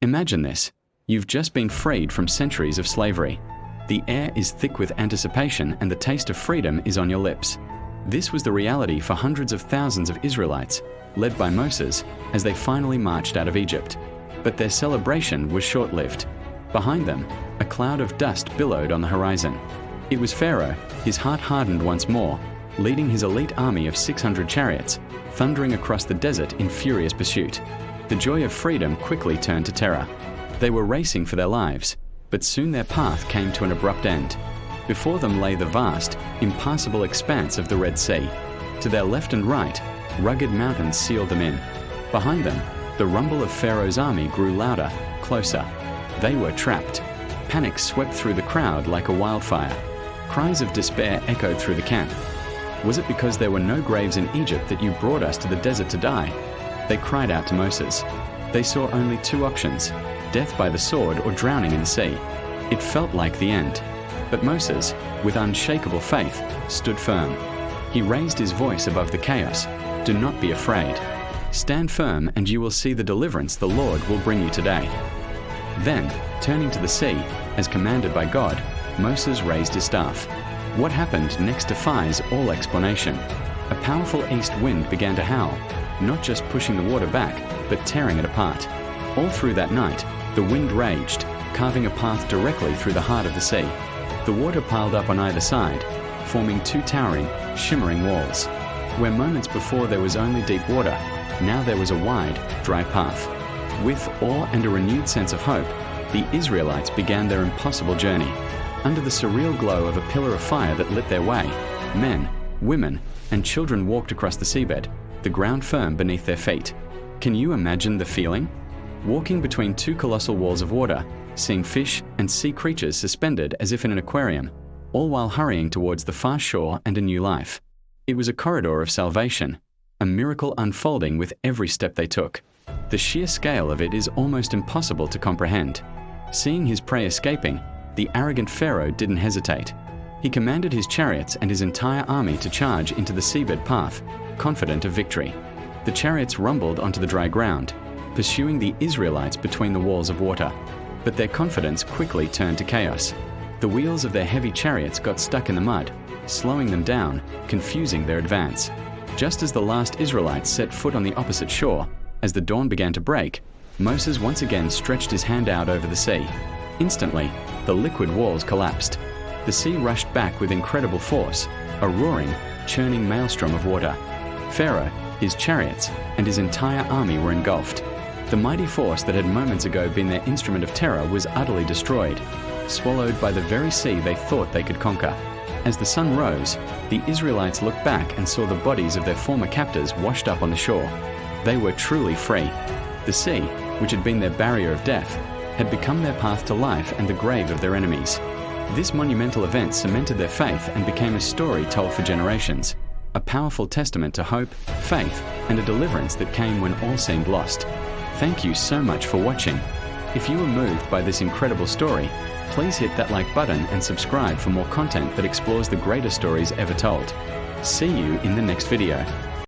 Imagine this. You've just been freed from centuries of slavery. The air is thick with anticipation and the taste of freedom is on your lips. This was the reality for hundreds of thousands of Israelites, led by Moses, as they finally marched out of Egypt. But their celebration was short-lived. Behind them, a cloud of dust billowed on the horizon. It was Pharaoh, his heart hardened once more, leading his elite army of 600 chariots, thundering across the desert in furious pursuit. The joy of freedom quickly turned to terror. They were racing for their lives, but soon their path came to an abrupt end. Before them lay the vast, impassable expanse of the Red Sea. To their left and right, rugged mountains sealed them in. Behind them, the rumble of Pharaoh's army grew louder, closer. They were trapped. Panic swept through the crowd like a wildfire. Cries of despair echoed through the camp. Was it because there were no graves in Egypt that you brought us to the desert to die? They cried out to Moses. They saw only two options: death by the sword or drowning in the sea. It felt like the end. But Moses, with unshakable faith, stood firm. He raised his voice above the chaos. Do not be afraid. Stand firm and you will see the deliverance the Lord will bring you today. Then, turning to the sea, as commanded by God, Moses raised his staff. What happened next defies all explanation. A powerful east wind began to howl, not just pushing the water back, but tearing it apart. All through that night, the wind raged, carving a path directly through the heart of the sea. The water piled up on either side, forming two towering, shimmering walls. Where moments before there was only deep water, now there was a wide, dry path. With awe and a renewed sense of hope, the Israelites began their impossible journey. Under the surreal glow of a pillar of fire that lit their way, men, women, and children walked across the seabed, the ground firm beneath their feet. Can you imagine the feeling? Walking between two colossal walls of water, seeing fish and sea creatures suspended as if in an aquarium, all while hurrying towards the far shore and a new life. It was a corridor of salvation, a miracle unfolding with every step they took. The sheer scale of it is almost impossible to comprehend. Seeing his prey escaping, the arrogant Pharaoh didn't hesitate. He commanded his chariots and his entire army to charge into the seabed path, confident of victory. The chariots rumbled onto the dry ground, pursuing the Israelites between the walls of water. But their confidence quickly turned to chaos. The wheels of their heavy chariots got stuck in the mud, slowing them down, confusing their advance. Just as the last Israelites set foot on the opposite shore, as the dawn began to break, Moses once again stretched his hand out over the sea. Instantly, the liquid walls collapsed. The sea rushed back with incredible force, a roaring, churning maelstrom of water. Pharaoh, his chariots, and his entire army were engulfed. The mighty force that had moments ago been their instrument of terror was utterly destroyed, swallowed by the very sea they thought they could conquer. As the sun rose, the Israelites looked back and saw the bodies of their former captors washed up on the shore. They were truly free. The sea, which had been their barrier of death, had become their path to life and the grave of their enemies. This monumental event cemented their faith and became a story told for generations, a powerful testament to hope, faith, and a deliverance that came when all seemed lost. Thank you so much for watching. If you were moved by this incredible story, please hit that like button and subscribe for more content that explores the greatest stories ever told. See you in the next video.